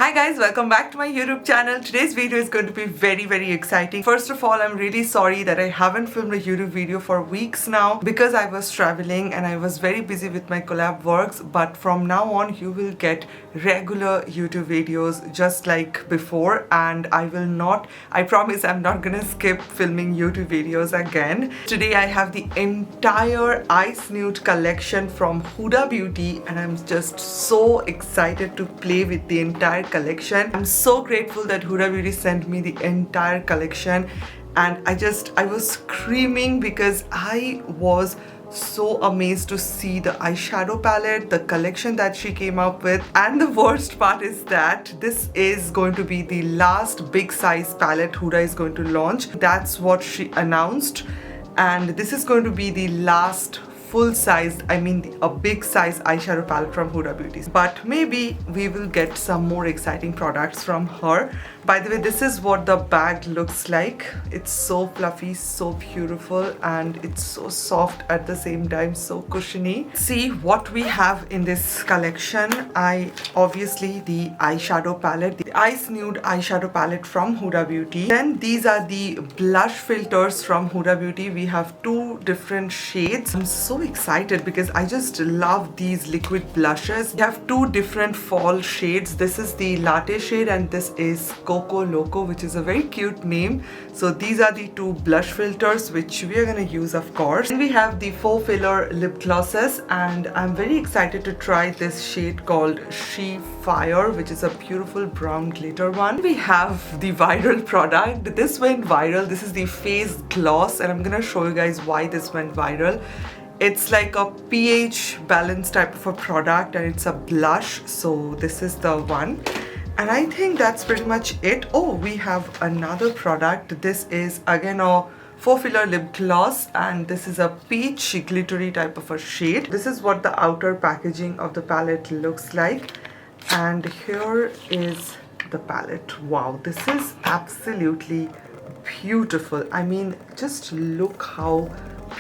Hi guys, welcome back to my YouTube channel. Today's video is going to be very exciting. First of all, I'm really sorry that I haven't filmed a YouTube video for weeks now because I was traveling and I was very busy with my collab works, but from now on you will get regular YouTube videos just like before, and I promise I'm not gonna skip filming YouTube videos again. Today I have the entire Icy-Nude collection from Huda Beauty and I'm just so excited to play with the entire collection. I'm so grateful that Huda Beauty sent me the entire collection, and I was screaming because I was so amazed to see the eyeshadow palette, the collection that she came up with. And the worst part is that this is going to be the last big size palette Huda is going to launch. That's what she announced, and this is going to be the last full-sized, a big size eyeshadow palette from Huda Beauty. But maybe we will get some more exciting products from her. By the way, this is what the bag looks like. It's so fluffy, so beautiful, and it's so soft at the same time, so cushiony. See what we have in this collection. Obviously the eyeshadow palette, the Icy-Nude eyeshadow palette from Huda Beauty. Then these are the blush filters from Huda Beauty. We have two different shades. I'm so excited because I just love these liquid blushes. We have two different fall shades. This is the latte shade and this is Coco Loco, which is a very cute name. So these are the two blush filters which we are going to use, of course. And we have the faux filler lip glosses, and I'm very excited to try this shade called She Fire, which is a beautiful brown glitter one. We have the viral product. This went viral. This is the face gloss, and I'm going to show you guys why this went viral. It's like a pH balance type of a product and it's a blush, so this is the one. And I think that's pretty much it. Oh, we have another product. This is again a faux filler lip gloss, and this is a peach glittery type of a shade. This is what the outer packaging of the palette looks like, and here is the palette. Wow, this is absolutely beautiful. I mean, just look how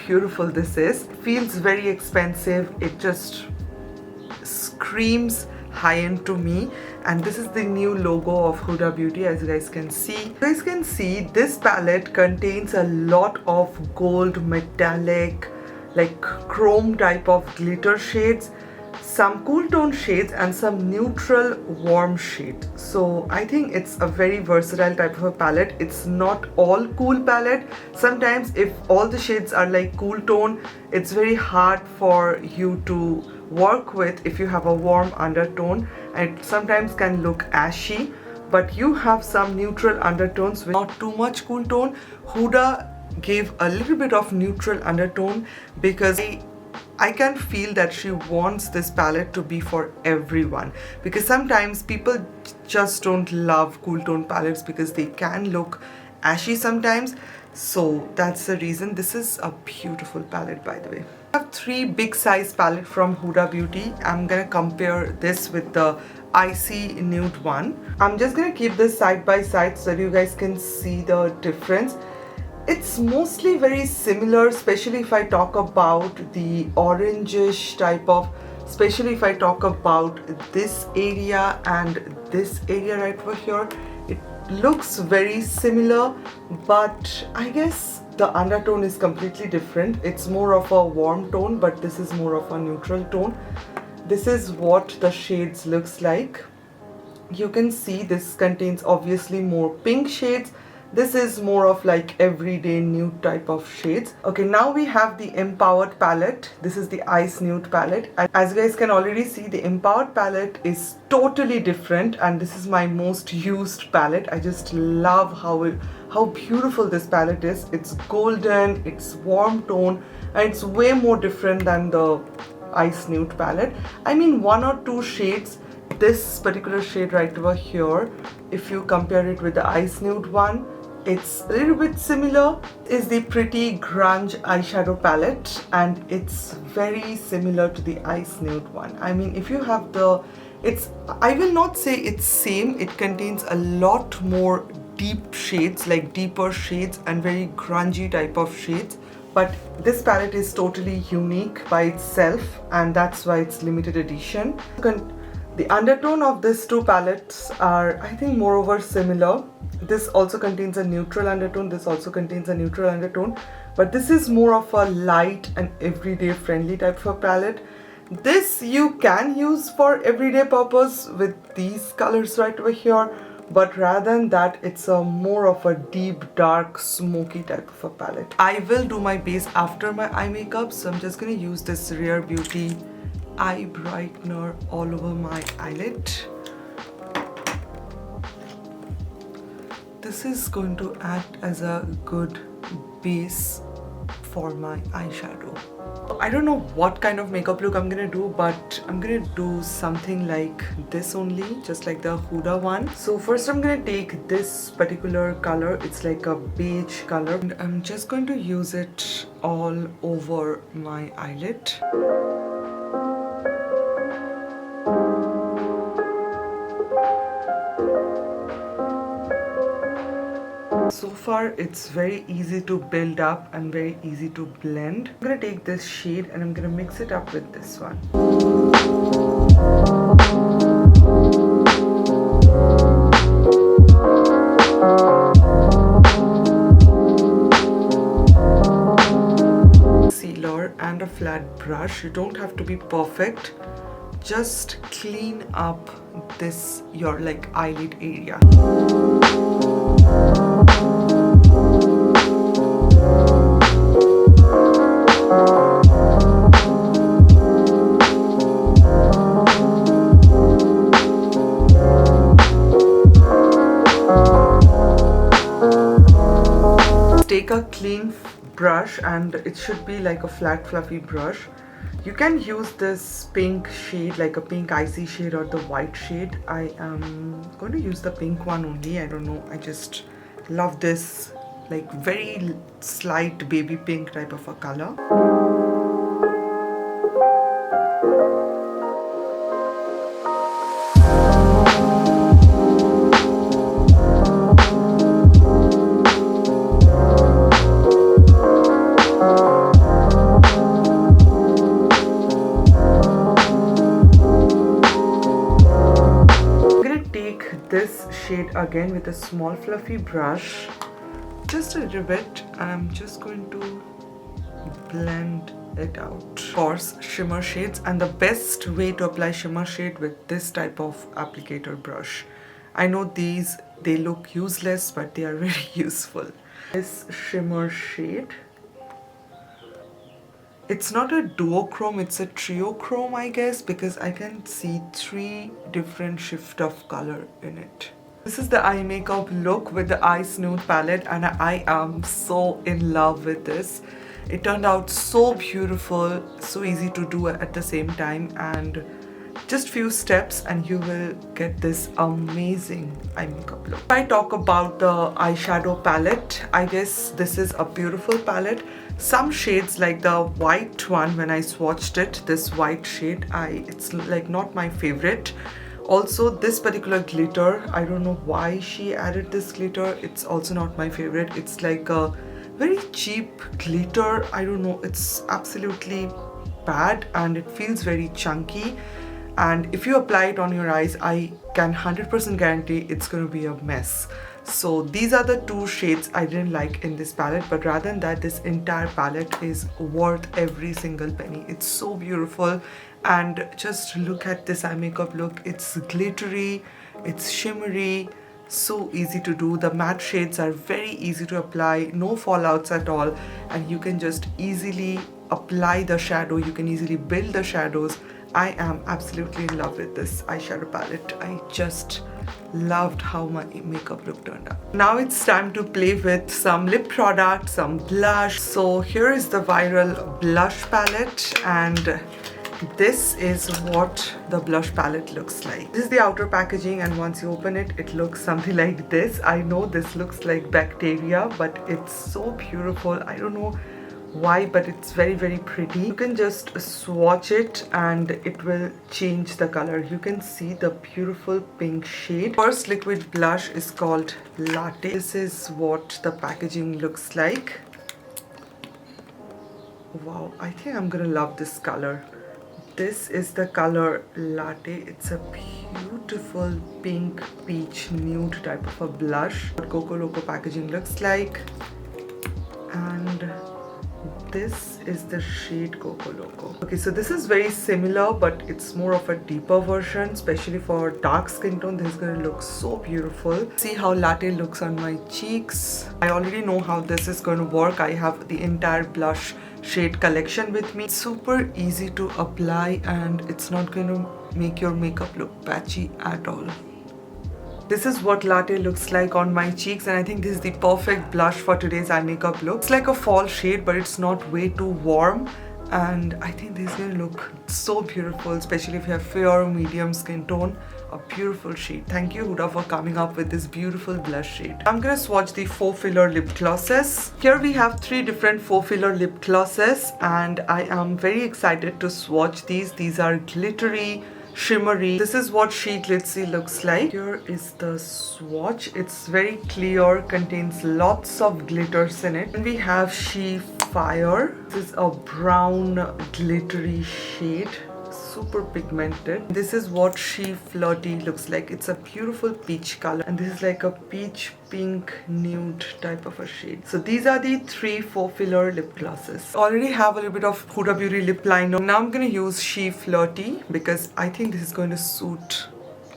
beautiful this is. Feels very expensive. It just screams high-end to me, and this is the new logo of Huda Beauty. As you guys can see, this palette contains a lot of gold, metallic, like chrome type of glitter shades, some cool tone shades, and some neutral warm shade. So I think it's a very versatile type of a palette. It's not all cool palette. Sometimes if all the shades are like cool tone, it's very hard for you to work with if you have a warm undertone, and it sometimes can look ashy. But you have some neutral undertones with not too much cool tone. Huda gave a little bit of neutral undertone because I can feel that she wants this palette to be for everyone, because sometimes people just don't love cool tone palettes because they can look ashy sometimes. So that's the reason. This is a beautiful palette, by the way. I have three big size palette from Huda Beauty. I'm gonna compare this with the Icy-Nude one. I'm just gonna keep this side by side so that you guys can see the difference. It's mostly very similar, especially if I talk about the orangish type of, especially if I talk about this area and this area right over here. It looks very similar, but I guess the undertone is completely different. It's more of a warm tone, but this is more of a neutral tone. This is what the shades looks like. You can see this contains obviously more pink shades. This is more of like everyday nude type of shades. Okay, now we have the Empowered palette. This is the Icy-Nude palette. And as you guys can already see, the Empowered palette is totally different, and this is my most used palette. I just love how beautiful this palette is. It's golden, it's warm tone, and it's way more different than the Icy-Nude palette. I mean, one or two shades, this particular shade right over here, if you compare it with the Icy-Nude one, it's a little bit similar. Is the Pretty Grunge eyeshadow palette, and it's very similar to the Icy-Nude one. I mean, if you have I will not say it's same. It contains a lot more deep shades, like deeper shades and very grungy type of shades. But this palette is totally unique by itself, and that's why it's limited edition. The undertone of these two palettes are, I think, moreover similar. This also contains a neutral undertone, this also contains a neutral undertone, but this is more of a light and everyday friendly type of palette. This you can use for everyday purpose with these colors right over here, but rather than that, it's a more of a deep, dark, smoky type of a palette. I will do my base after my eye makeup, so I'm just gonna use this Rare Beauty eye brightener all over my eyelid. This is going to act as a good base for my eyeshadow. I don't know what kind of makeup look I'm gonna do, but I'm gonna do something like this only, just like the Huda one. So first I'm gonna take this particular color, it's like a beige color, and I'm just going to use it all over my eyelid. So far it's very easy to build up and very easy to blend. I'm gonna take this shade and I'm gonna mix it up with this one. Concealer and a flat brush. You don't have to be perfect. Just clean up this your like eyelid area. Take a clean brush, and it should be like a flat fluffy brush. You can use this pink shade, like a pink icy shade, or the white shade. I am going to use the pink one only. I don't know, I just love this like very slight baby pink type of a color. This shade again with a small fluffy brush, just a little bit, and I'm just going to blend it out. Of course, shimmer shades, and the best way to apply shimmer shade with this type of applicator brush. I know these, they look useless, but they are very useful. This shimmer shade, it's not a duochrome, it's a triochrome, I guess, because I can see 3 different shift of color in it. This is the eye makeup look with the Icy-Nude palette, and I am so in love with this. It turned out so beautiful, so easy to do at the same time, and just few steps and you will get this amazing eye makeup look. If I talk about the eyeshadow palette, I guess this is a beautiful palette. Some shades like the white one, when I swatched it, this white shade, it's like not my favorite. Also this particular glitter, I don't know why she added this glitter, it's also not my favorite. It's like a very cheap glitter, I don't know, it's absolutely bad and it feels very chunky, and if you apply it on your eyes, I can 100% guarantee it's going to be a mess. So these are the 2 shades I didn't like in this palette, but rather than that, this entire palette is worth every single penny. It's so beautiful, and just look at this eye makeup look. It's glittery, it's shimmery, so easy to do. The matte shades are very easy to apply, no fallouts at all, and you can just easily apply the shadow, you can easily build the shadows. I am absolutely in love with this eyeshadow palette. I just loved how my makeup look turned out. Now it's time to play with some lip product, some blush. So here is the viral blush palette, and this is what the blush palette looks like. This is the outer packaging, and once you open it, it looks something like this. I know this looks like bacteria, but it's so beautiful. I don't know why, but it's very pretty. You can just swatch it and it will change the color. You can see the beautiful pink shade. First liquid blush is called Latte. This is what the packaging looks like. Wow, I think I'm gonna love this color. This is the color Latte. It's a beautiful pink peach nude type of a blush. What Coco Loco packaging looks like. And this is the shade Coco Loco. Okay, so this is very similar, but it's more of a deeper version, especially for dark skin tone. This is going to look so beautiful. See how Latte looks on my cheeks. I already know how this is going to work. I have the entire blush shade collection with me. It's super easy to apply and it's not going to make your makeup look patchy at all. This is what Latte looks like on my cheeks, and I think this is the perfect blush for today's eye makeup look. It's like a fall shade, but it's not way too warm, and I think this is going to look so beautiful, especially if you have fair medium skin tone. A beautiful shade. Thank you, Huda, for coming up with this beautiful blush shade. I'm gonna swatch the faux filler lip glosses. Here we have 3 different faux filler lip glosses, and I am very excited to swatch these. These are glittery, shimmery. This is what She Glitzy looks like. Here is the swatch. It's very clear, contains lots of glitters in it. And we have She Fire. This is a brown glittery shade, super pigmented. This is what She Flirty looks like. It's a beautiful peach color, and this is like a peach pink nude type of a shade. So these are the 3 faux filler lip glosses. Already have a little bit of Huda Beauty lip liner. Now I'm gonna use She Flirty because I think this is going to suit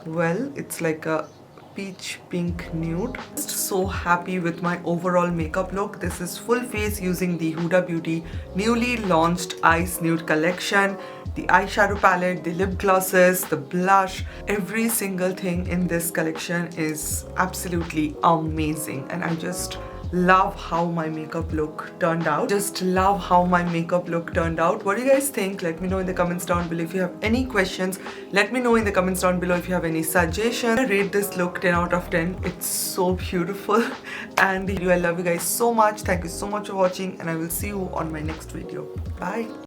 well. It's like a peach pink nude. Just so happy with my overall makeup look. This is full face using the Huda Beauty newly launched Icy-Nude collection. The eyeshadow palette, the lip glosses, the blush, every single thing in this collection is absolutely amazing, and I just love how my makeup look turned out. Just love how my makeup look turned out. What do you guys think? Let me know in the comments down below. If you have any questions, let me know in the comments down below. If you have any suggestions, I rate this look 10 out of 10. It's so beautiful, and I love you guys so much. Thank you so much for watching, and I will see you on my next video. Bye.